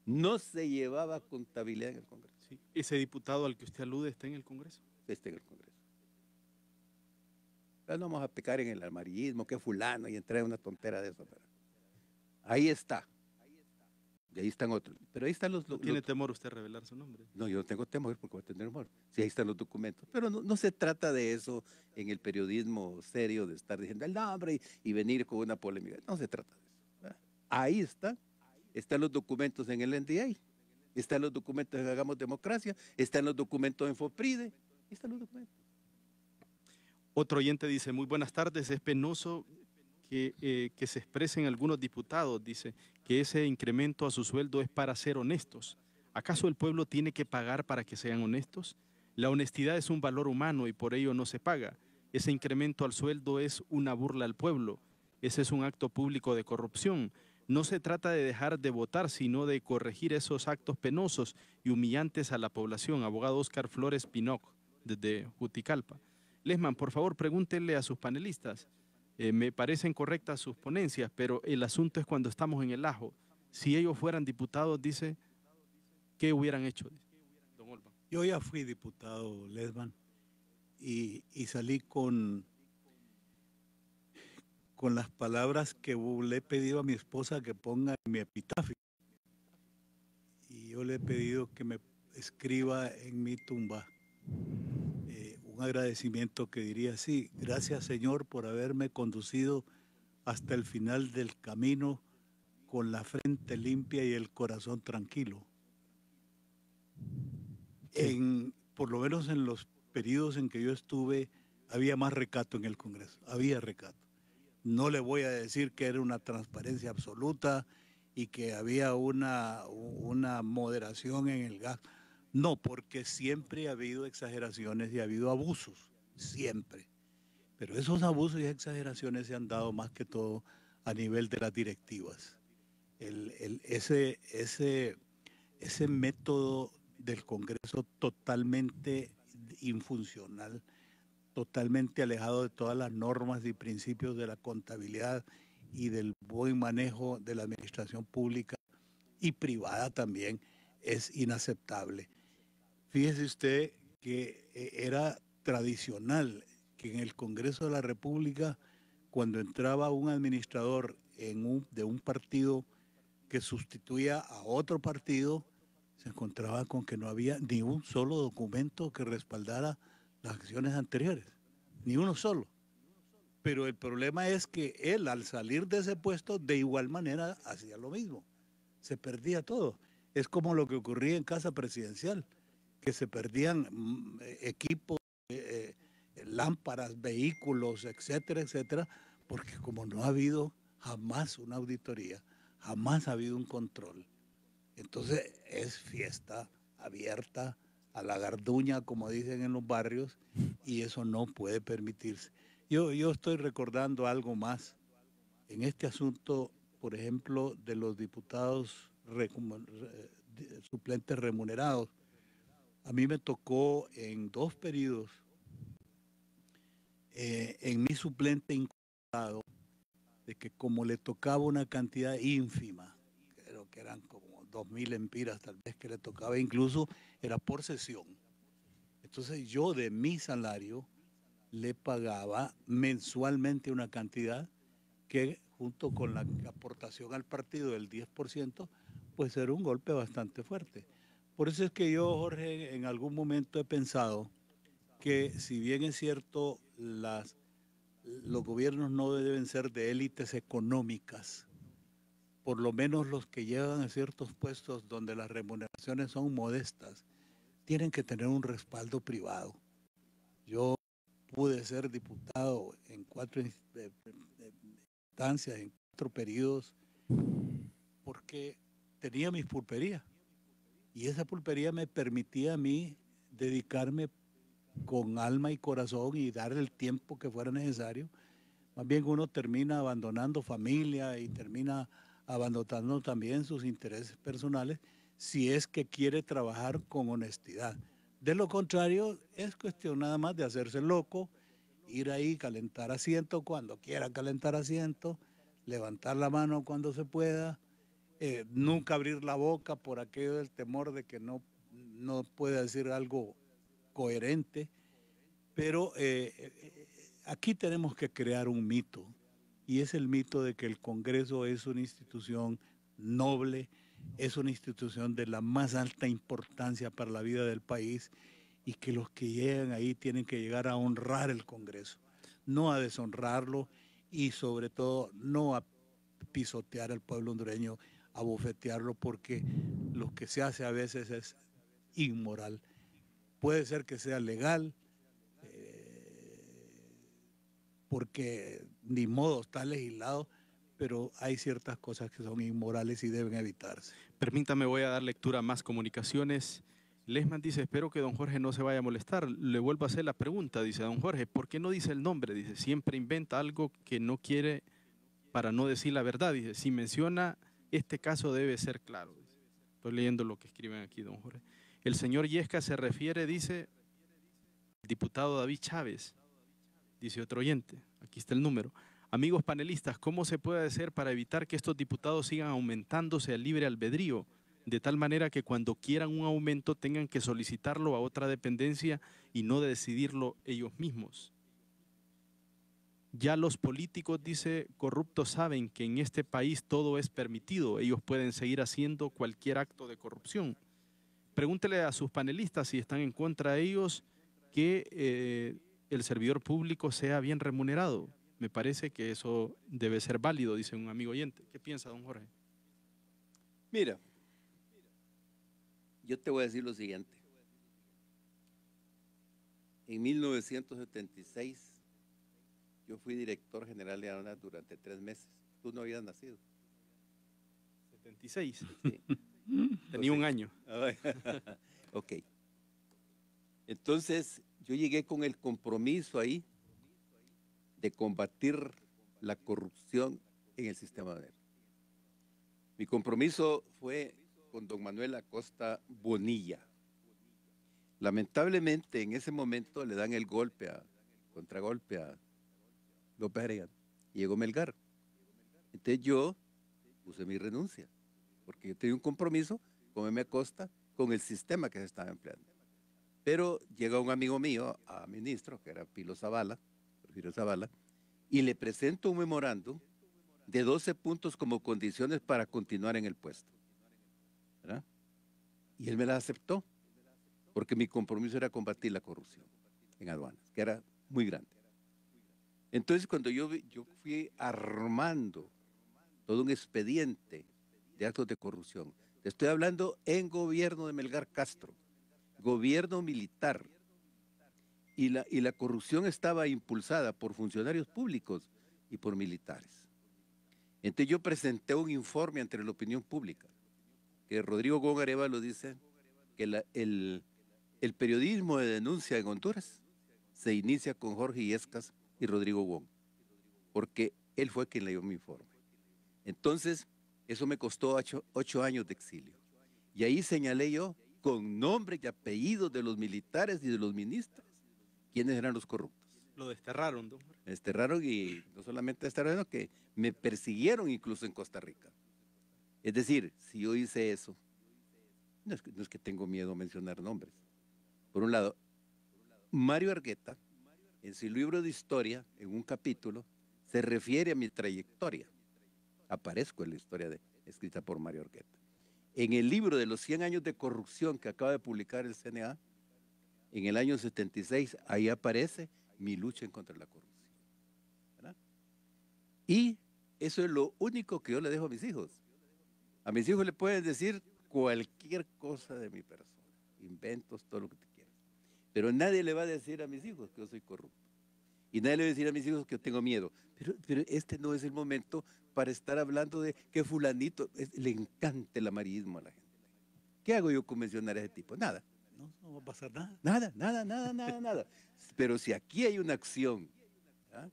Speaker 4: No se llevaba contabilidad en el Congreso.
Speaker 2: Sí. ¿Ese diputado al que usted alude está en el Congreso?
Speaker 4: Está en el Congreso. Ya no vamos a pecar en el amarillismo, que fulano, y entrar en una tontera de eso. Pero ahí está. Y ahí están otros. Pero ahí están los...
Speaker 2: ¿No tiene temor usted a revelar su nombre?
Speaker 4: No, yo no tengo temor porque voy a tener temor. Sí, ahí están los documentos. Pero no se trata de eso en el periodismo serio, de estar diciendo el nombre y venir con una polémica. No se trata de eso, ¿verdad? Ahí está. Están los documentos en el NDA. Están los documentos en Hagamos Democracia. Están los documentos en FOPRIDE. Ahí están los documentos.
Speaker 2: Otro oyente dice, muy buenas tardes, es penoso que se expresen algunos diputados, dice, que ese incremento a su sueldo es para ser honestos. ¿Acaso el pueblo tiene que pagar para que sean honestos? La honestidad es un valor humano y por ello no se paga. Ese incremento al sueldo es una burla al pueblo. Ese es un acto público de corrupción. No se trata de dejar de votar, sino de corregir esos actos penosos y humillantes a la población. Abogado Oscar Flores Pinoc, desde Juticalpa. Lesman, por favor, pregúntenle a sus panelistas. Me parecen correctas sus ponencias, pero el asunto es cuando estamos en el ajo. Si ellos fueran diputados, dice, ¿qué hubieran hecho? Don Olvan.
Speaker 3: Yo ya fui diputado, Lesman, y salí con las palabras que le he pedido a mi esposa que ponga en mi epitafio. Y yo le he pedido que me escriba en mi tumba un agradecimiento que diría así: gracias, Señor, por haberme conducido hasta el final del camino con la frente limpia y el corazón tranquilo. Por lo menos en los periodos en que yo estuve, había más recato en el Congreso, había recato. No le voy a decir que era una transparencia absoluta y que había una moderación en el gasto. No, porque siempre ha habido exageraciones y ha habido abusos, siempre. Pero esos abusos y exageraciones se han dado más que todo a nivel de las directivas. Ese método del Congreso totalmente infuncional, totalmente alejado de todas las normas y principios de la contabilidad y del buen manejo de la administración pública y privada también, es inaceptable. Fíjese usted que era tradicional que en el Congreso de la República, cuando entraba un administrador de un partido que sustituía a otro partido, se encontraba con que no había ni un solo documento que respaldara las acciones anteriores, ni uno solo. Pero el problema es que él, al salir de ese puesto, de igual manera hacía lo mismo. Se perdía todo. Es como lo que ocurría en Casa Presidencial, que se perdían equipos, lámparas, vehículos, etcétera, etcétera, porque como no ha habido jamás una auditoría, jamás ha habido un control. Entonces es fiesta abierta a la garduña, como dicen en los barrios, y eso no puede permitirse. Yo estoy recordando algo más en este asunto, por ejemplo, de los diputados suplentes remunerados. A mí me tocó en 2 periodos, en mi suplente incorporado, de que como le tocaba una cantidad ínfima, creo que eran como 2.000 empiras tal vez que le tocaba, incluso era por sesión. Entonces yo de mi salario le pagaba mensualmente una cantidad que junto con la aportación al partido del 10%, pues era un golpe bastante fuerte. Por eso es que yo, Jorge, en algún momento he pensado que si bien es cierto, los gobiernos no deben ser de élites económicas, por lo menos los que llegan a ciertos puestos donde las remuneraciones son modestas, tienen que tener un respaldo privado. Yo pude ser diputado en 4 instancias, en 4 periodos, porque tenía mis pulperías. Y esa pulpería me permitía a mí dedicarme con alma y corazón y dar el tiempo que fuera necesario. Más bien uno termina abandonando familia y termina abandonando también sus intereses personales si es que quiere trabajar con honestidad. De lo contrario, es cuestión nada más de hacerse loco, ir ahí, calentar asiento cuando quiera calentar asiento, levantar la mano cuando se pueda, nunca abrir la boca por aquello del temor de que no pueda decir algo coherente. Pero aquí tenemos que crear un mito, y es el mito de que el Congreso es una institución noble, es una institución de la más alta importancia para la vida del país, y que los que llegan ahí tienen que llegar a honrar el Congreso, no a deshonrarlo y sobre todo no a pisotear al pueblo hondureño, a bofetearlo, porque lo que se hace a veces es inmoral. Puede ser que sea legal, porque ni modo está legislado, pero hay ciertas cosas que son inmorales y deben evitarse.
Speaker 2: Permítame, voy a dar lectura a más comunicaciones. Lesman dice, espero que don Jorge no se vaya a molestar. Le vuelvo a hacer la pregunta, dice don Jorge, ¿por qué no dice el nombre? Dice, siempre inventa algo que no quiere para no decir la verdad. Dice, si menciona este caso debe ser claro. Dice. Estoy leyendo lo que escriben aquí, don Jorge. El señor Yesca se refiere, dice, el diputado David Chávez, dice otro oyente, aquí está el número. Amigos panelistas, ¿cómo se puede hacer para evitar que estos diputados sigan aumentándose al libre albedrío? De tal manera que cuando quieran un aumento tengan que solicitarlo a otra dependencia y no decidirlo ellos mismos. Ya los políticos, dice, corruptos saben que en este país todo es permitido. Ellos pueden seguir haciendo cualquier acto de corrupción. Pregúntele a sus panelistas si están en contra de ellos que el servidor público sea bien remunerado. Me parece que eso debe ser válido, dice un amigo oyente. ¿Qué piensa, don Jorge?
Speaker 4: Mira, yo te voy a decir lo siguiente. En 1976, yo fui director general de ANA durante 3 meses. Tú no habías nacido.
Speaker 2: 76.
Speaker 4: Sí.
Speaker 2: Tenía un año.
Speaker 4: Ok. Entonces, yo llegué con el compromiso ahí de combatir la corrupción en el sistema banero. Mi compromiso fue con don Manuel Acosta Bonilla. Lamentablemente, en ese momento le dan el contragolpe a López Arellano. Llegó Melgar. Entonces yo puse mi renuncia, porque yo tenía un compromiso con M. Acosta, con el sistema que se estaba empleando. Pero llega un amigo mío, a ministro, que era Porfirio Zavala, y le presento un memorándum de 12 puntos como condiciones para continuar en el puesto. ¿Verdad? Y él me las aceptó, porque mi compromiso era combatir la corrupción en aduanas, que era muy grande. Entonces, cuando yo fui armando todo un expediente de actos de corrupción, te estoy hablando en gobierno de Melgar Castro, gobierno militar, y la corrupción estaba impulsada por funcionarios públicos y por militares. Entonces yo presenté un informe ante la opinión pública, que Rodrigo Gómez Arévalo dice que el periodismo de denuncia en Honduras se inicia con Jorge Illescas y Rodrigo Wong, porque él fue quien leyó mi informe. Entonces, eso me costó 8 años de exilio. Y ahí señalé yo, con nombre y apellidos de los militares y de los ministros, quiénes eran los corruptos.
Speaker 2: Lo desterraron, don Jorge.
Speaker 4: Me desterraron, y no solamente desterraron, que me persiguieron incluso en Costa Rica. Es decir, si yo hice eso, no es que tengo miedo a mencionar nombres. Por un lado, Mario Argueta, en su libro de historia, en un capítulo, se refiere a mi trayectoria. Aparezco en la historia escrita por Mario Argueta. En el libro de los 100 años de corrupción que acaba de publicar el CNA, en el año 76, ahí aparece mi lucha en contra de la corrupción. ¿Verdad? Y eso es lo único que yo le dejo a mis hijos. A mis hijos le pueden decir cualquier cosa de mi persona, inventos, todo lo que te quieras. Pero nadie le va a decir a mis hijos que yo soy corrupto. Y nadie le va a decir a mis hijos que yo tengo miedo. Pero este no es el momento para estar hablando de que fulanito, le encanta el amarillismo a la gente. ¿Qué hago yo con mencionar a ese tipo? Nada.
Speaker 3: No va a pasar nada.
Speaker 4: Nada. Pero si aquí hay una acción, ¿ah?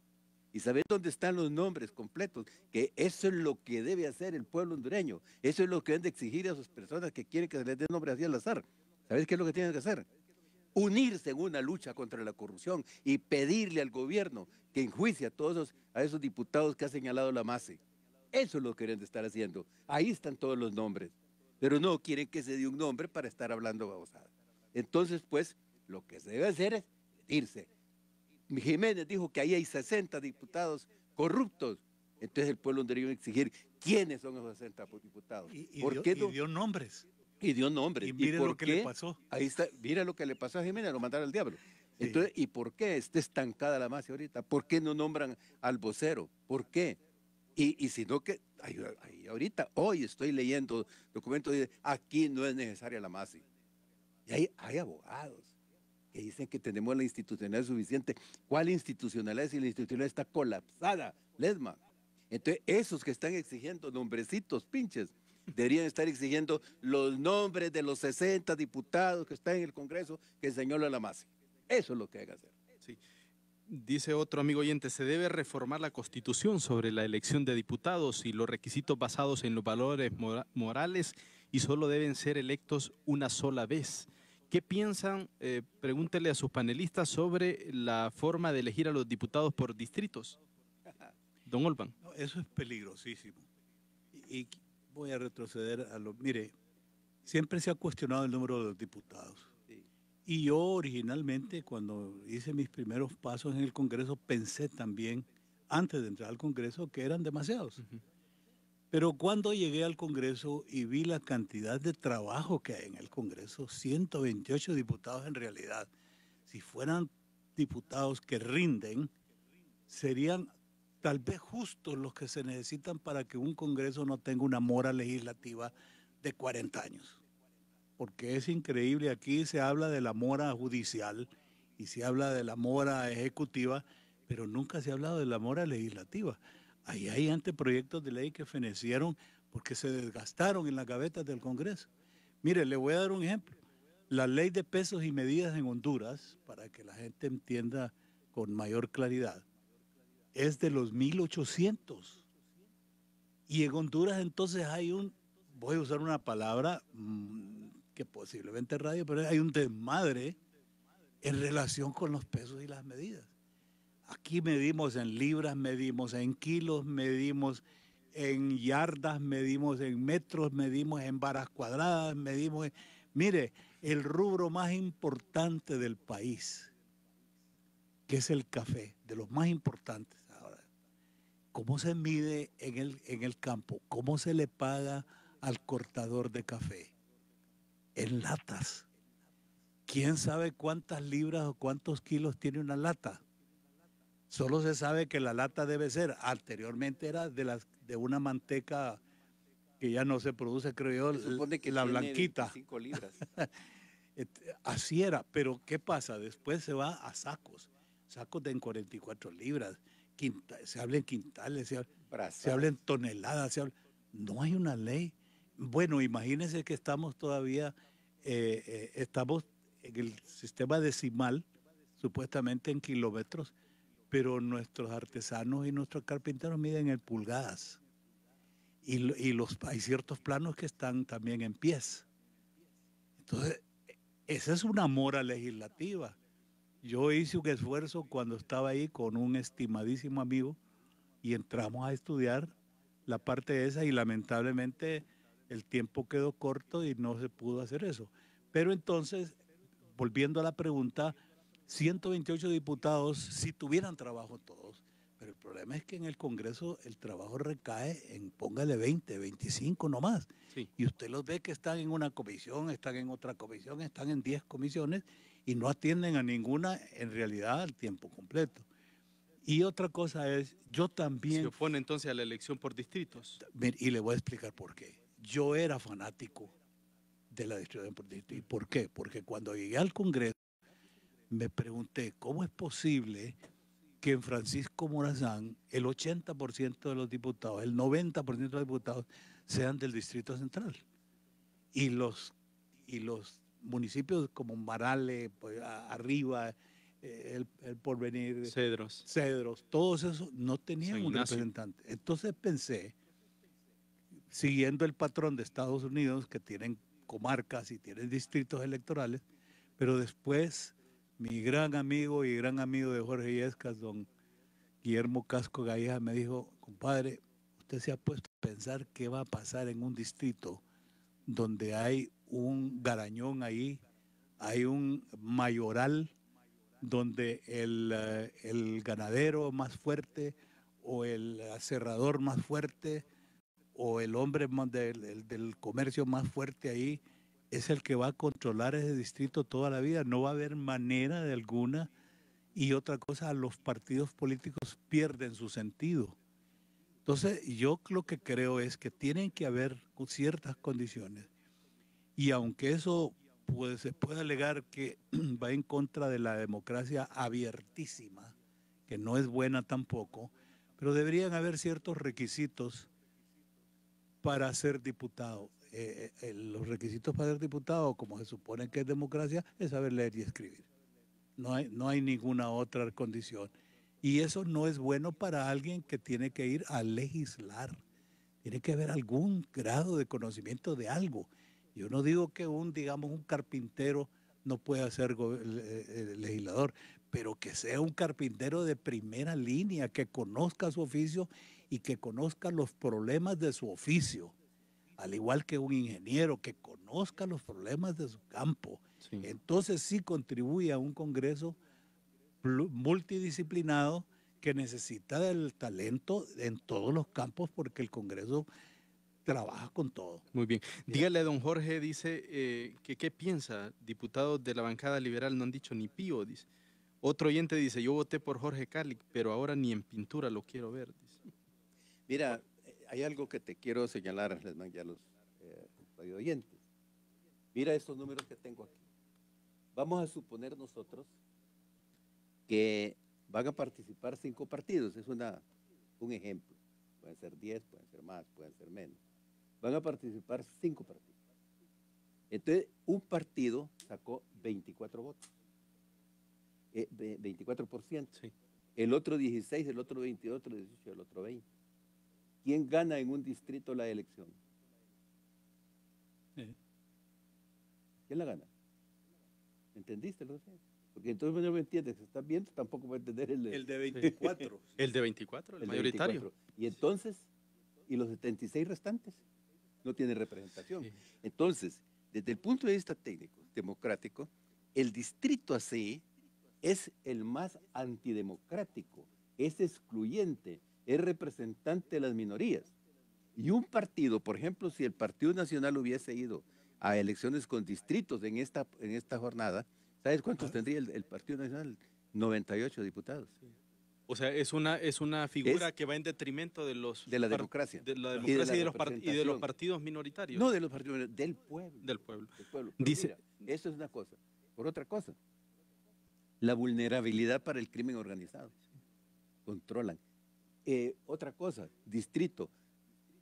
Speaker 4: Y sabes dónde están los nombres completos, que eso es lo que debe hacer el pueblo hondureño, eso es lo que deben de exigir a sus personas que quieren que se les dé nombre así al azar. ¿Sabes qué es lo que tienen que hacer? Unirse en una lucha contra la corrupción y pedirle al gobierno que enjuicie a esos diputados que ha señalado la MACE. Eso es lo que deben de estar haciendo. Ahí están todos los nombres, pero no quieren que se dé un nombre para estar hablando babosada. Entonces, pues, lo que se debe hacer es irse. Jiménez dijo que ahí hay 60 diputados corruptos. Entonces el pueblo debería exigir quiénes son esos 60 diputados.
Speaker 3: Y dio nombres.
Speaker 4: Y dio nombres.
Speaker 3: Y mire lo que le pasó.
Speaker 4: Ahí está, mira lo que le pasó a Jiménez, lo mandaron al diablo. Entonces, ¿y por qué está estancada la MACE ahorita? ¿Por qué no nombran al vocero? ¿Por qué? Y si no que, ahorita, hoy estoy leyendo documentos de aquí no es necesaria la MACE. Y hay abogados que dicen que tenemos la institucionalidad suficiente. ¿Cuál institucionalidad si la institucionalidad está colapsada, Lesma? Entonces, esos que están exigiendo nombrecitos pinches, Deberían estar exigiendo los nombres de los 60 diputados que están en el Congreso que el señor Lalamase. Eso es lo que hay que hacer.
Speaker 2: Sí. Dice otro amigo oyente, se debe reformar la Constitución sobre la elección de diputados y los requisitos basados en los valores morales y solo deben ser electos una sola vez. ¿Qué piensan? Pregúntele a sus panelistas sobre la forma de elegir a los diputados por distritos. Don Olban.
Speaker 3: No, eso es peligrosísimo. Y voy a retroceder a lo... Mire, siempre se ha cuestionado el número de los diputados.
Speaker 4: Sí.
Speaker 3: Y yo originalmente, cuando hice mis primeros pasos en el Congreso, pensé también, antes de entrar al Congreso, que eran demasiados. Pero cuando llegué al Congreso y vi la cantidad de trabajo que hay en el Congreso, 128 diputados en realidad, si fueran diputados que rinden, serían tal vez justos los que se necesitan para que un Congreso no tenga una mora legislativa de 40 años. Porque es increíble, aquí se habla de la mora judicial y se habla de la mora ejecutiva, pero nunca se ha hablado de la mora legislativa. Ahí hay anteproyectos de ley que fenecieron porque se desgastaron en las gavetas del Congreso. Mire, le voy a dar un ejemplo. La ley de pesos y medidas en Honduras, para que la gente entienda con mayor claridad, es de los 1800. Y en Honduras entonces hay voy a usar una palabra que posiblemente es radio, pero hay un desmadre en relación con los pesos y las medidas. Aquí medimos en libras, medimos en kilos, medimos en yardas, medimos en metros, medimos en varas cuadradas, medimos en... Mire, el rubro más importante del país, que es el café, de los más importantes ahora. ¿Cómo se mide en el campo? ¿Cómo se le paga al cortador de café? En latas. ¿Quién sabe cuántas libras o cuántos kilos tiene una lata? Solo se sabe que la lata debe ser, anteriormente era de una manteca que ya no se produce, creo yo,
Speaker 4: Se supone que
Speaker 3: la
Speaker 4: tiene
Speaker 3: blanquita.
Speaker 4: 25 libras.
Speaker 3: Así era, pero ¿qué pasa? Después se va a sacos de 44 libras, se habla en quintales, se habla en toneladas, no hay una ley. Bueno, imagínense que estamos todavía, estamos en el sistema decimal, supuestamente en kilómetros, pero nuestros artesanos y nuestros carpinteros miden en pulgadas. Y hay ciertos planos que están también en pies. Entonces, esa es una mora legislativa. Yo hice un esfuerzo cuando estaba ahí con un estimadísimo amigo y entramos a estudiar la parte esa y lamentablemente el tiempo quedó corto y no se pudo hacer eso. Pero entonces, volviendo a la pregunta, 128 diputados, si tuvieran trabajo todos, pero el problema es que en el Congreso el trabajo recae en, póngale 20, 25 nomás.
Speaker 2: Sí.
Speaker 3: Y usted los ve que están en una comisión, están en otra comisión, están en 10 comisiones y no atienden a ninguna en realidad al tiempo completo. Y otra cosa es, yo también...
Speaker 2: Se opone entonces a la elección por distritos.
Speaker 3: Y le voy a explicar por qué. Yo era fanático de la distribución por distrito. ¿Y por qué? Porque cuando llegué al Congreso me pregunté, ¿cómo es posible que en Francisco Morazán el 80% de los diputados, el 90% de los diputados sean del Distrito Central? Y los municipios como Marale, pues, Arriba, el Porvenir,
Speaker 2: Cedros,
Speaker 3: todos esos no tenían un representante. Entonces pensé, siguiendo el patrón de Estados Unidos, que tienen comarcas y tienen distritos electorales, pero después mi gran amigo de Jorge Illescas, don Guillermo Casco Gaija, me dijo, compadre, usted se ha puesto a pensar qué va a pasar en un distrito donde hay un garañón ahí, hay un mayoral, donde el ganadero más fuerte o el aserrador más fuerte o el hombre del comercio más fuerte ahí es el que va a controlar ese distrito toda la vida. No va a haber manera de alguna. Y otra cosa, los partidos políticos pierden su sentido. Entonces, yo lo que creo es que tienen que haber ciertas condiciones. Y aunque eso pues, se puede alegar que va en contra de la democracia abiertísima, que no es buena tampoco, pero deberían haber ciertos requisitos para ser diputado. Los requisitos para ser diputado, como se supone que es democracia, es saber leer y escribir. No hay ninguna otra condición. Y eso no es bueno para alguien que tiene que ir a legislar. Tiene que haber algún grado de conocimiento de algo. Yo no digo que digamos, un carpintero no pueda ser legislador, pero que sea un carpintero de primera línea, que conozca su oficio y que conozca los problemas de su oficio, al igual que un ingeniero, que conozca los problemas de su campo.
Speaker 2: Sí.
Speaker 3: Entonces sí contribuye a un Congreso multidisciplinado que necesita del talento en todos los campos, porque el Congreso trabaja con todo.
Speaker 2: Muy bien. Dígale a don Jorge, dice, que qué piensa. Diputados de la bancada liberal no han dicho ni pío, dice. Otro oyente dice, yo voté por Jorge Calic, pero ahora ni en pintura lo quiero ver, dice.
Speaker 4: Mira, hay algo que te quiero señalar, Lesman, ya los radio oyentes. Mira estos números que tengo aquí. Vamos a suponer nosotros que van a participar 5 partidos, es un ejemplo. Pueden ser 10, pueden ser más, pueden ser menos. Van a participar 5 partidos. Entonces, un partido sacó 24 votos. 24%.
Speaker 2: Sí.
Speaker 4: El otro 16, el otro 22, el otro 18, el otro 20. ¿Quién gana en un distrito la elección? ¿Quién la gana? ¿Entendiste lo que sé? Porque entonces no me entiendes. Si estás viendo, tampoco va a entender
Speaker 3: El de 24.
Speaker 2: El de 24, el mayoritario.
Speaker 4: 24. Y entonces, ¿y los 76 restantes? No tiene representación.
Speaker 2: Sí.
Speaker 4: Entonces, desde el punto de vista técnico, democrático, el distrito así es el más antidemocrático, es excluyente, es representante de las minorías. Y un partido, por ejemplo, si el Partido Nacional hubiese ido a elecciones con distritos en esta jornada, ¿sabes cuántos tendría el Partido Nacional? 98 diputados.
Speaker 2: Sí. O sea, es una figura que va en detrimento de
Speaker 4: la democracia.
Speaker 2: De la democracia y de los partidos minoritarios.
Speaker 4: No de los partidos, del pueblo.
Speaker 2: Del pueblo.
Speaker 4: Del pueblo.
Speaker 2: Dice,
Speaker 4: mira, eso es una cosa. Por otra cosa, la vulnerabilidad para el crimen organizado. Controlan. Otra cosa, distrito,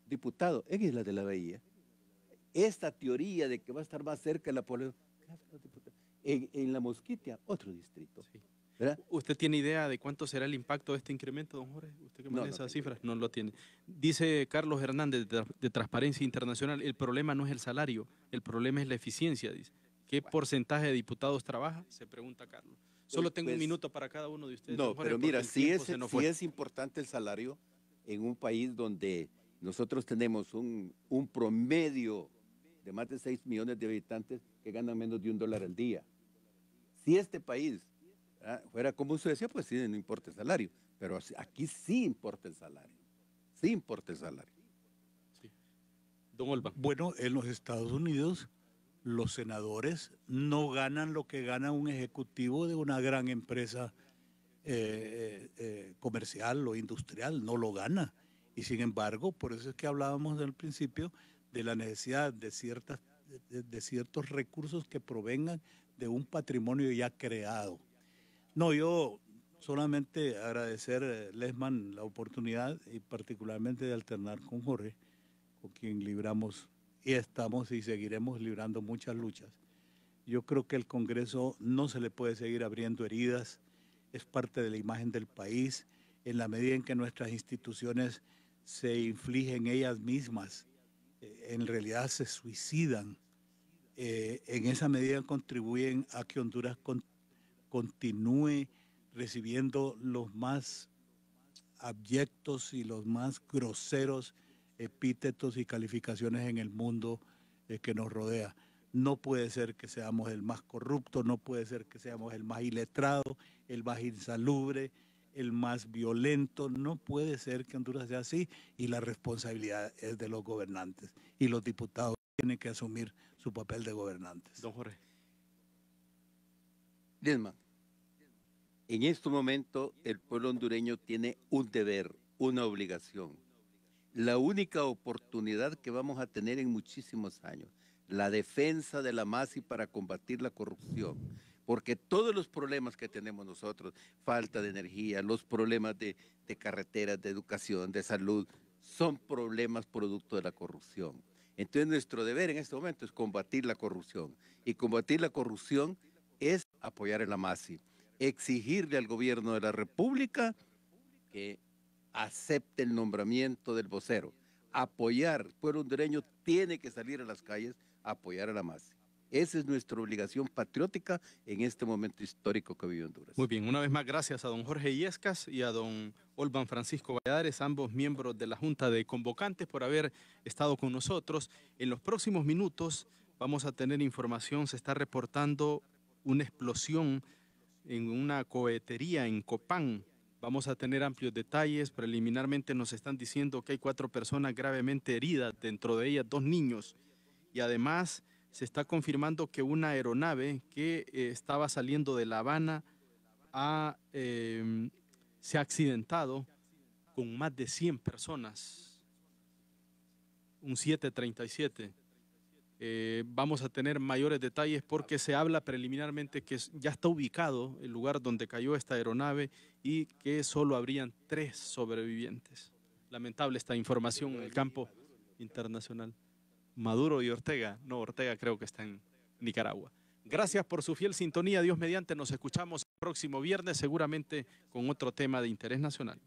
Speaker 4: diputado, en Isla de la Bahía. Esta teoría de que va a estar más cerca de la población, en La Mosquitia, otro distrito.
Speaker 2: Sí.
Speaker 4: ¿Verdad?
Speaker 2: ¿Usted tiene idea de cuánto será el impacto de este incremento, don Jorge? ¿Usted que maneja esas cifras? No lo tiene. Dice Carlos Hernández de Transparencia Internacional, el problema no es el salario, el problema es la eficiencia, dice. ¿Qué porcentaje de diputados trabaja? Se pregunta Carlos. Solo tengo un minuto para cada uno de ustedes.
Speaker 4: No,
Speaker 2: Jorge,
Speaker 4: pero mira, sí
Speaker 2: es
Speaker 4: importante el salario en un país donde nosotros tenemos un promedio de más de 6 millones de habitantes que ganan menos de $1 al día. Si este país fuera como usted decía, pues sí, no importa el salario, pero aquí sí importa el salario. Sí importa el salario.
Speaker 2: Sí. Don Olva.
Speaker 3: Bueno, en los Estados Unidos los senadores no ganan lo que gana un ejecutivo de una gran empresa comercial o industrial, no lo gana. Y sin embargo, por eso es que hablábamos al principio de la necesidad de ciertos recursos que provengan de un patrimonio ya creado. No, yo solamente agradecer, Lesman, la oportunidad y particularmente de alternar con Jorge, con quien libramos y estamos y seguiremos librando muchas luchas. Yo creo que el Congreso no se le puede seguir abriendo heridas, es parte de la imagen del país, en la medida en que nuestras instituciones se infligen ellas mismas, en realidad se suicidan, en esa medida contribuyen a que Honduras continúe recibiendo los más abyectos y los más groseros epítetos y calificaciones en el mundo que nos rodea. No puede ser que seamos el más corrupto, no puede ser que seamos el más iletrado, el más insalubre, el más violento. No puede ser que Honduras sea así, y la responsabilidad es de los gobernantes y los diputados tienen que asumir su papel de gobernantes.
Speaker 2: Don Jorge.
Speaker 4: Desma, en este momento el pueblo hondureño tiene un deber, una obligación. La única oportunidad que vamos a tener en muchísimos años, la defensa de la MASI para combatir la corrupción. Porque todos los problemas que tenemos nosotros, falta de energía, los problemas de carreteras, de educación, de salud, son problemas producto de la corrupción. Entonces nuestro deber en este momento es combatir la corrupción. Y combatir la corrupción es apoyar el AMASI, exigirle al gobierno de la República que acepte el nombramiento del vocero, apoyar, el pueblo hondureño tiene que salir a las calles a apoyar a la AMASI. Esa es nuestra obligación patriótica en este momento histórico que vive Honduras.
Speaker 2: Muy bien, una vez más gracias a don Jorge Illescas y a don Olvan Francisco Valladares, ambos miembros de la Junta de Convocantes, por haber estado con nosotros. En los próximos minutos vamos a tener información, se está reportando una explosión en una cohetería en Copán. Vamos a tener amplios detalles. Preliminarmente nos están diciendo que hay 4 personas gravemente heridas, dentro de ellas 2 niños. Y además se está confirmando que una aeronave que estaba saliendo de La Habana se ha accidentado con más de 100 personas. Un 737. Vamos a tener mayores detalles porque se habla preliminarmente que ya está ubicado el lugar donde cayó esta aeronave y que solo habrían 3 sobrevivientes. Lamentable esta información en el campo internacional. Maduro y Ortega. No, Ortega creo que está en Nicaragua. Gracias por su fiel sintonía. Dios mediante, nos escuchamos el próximo viernes, seguramente con otro tema de interés nacional.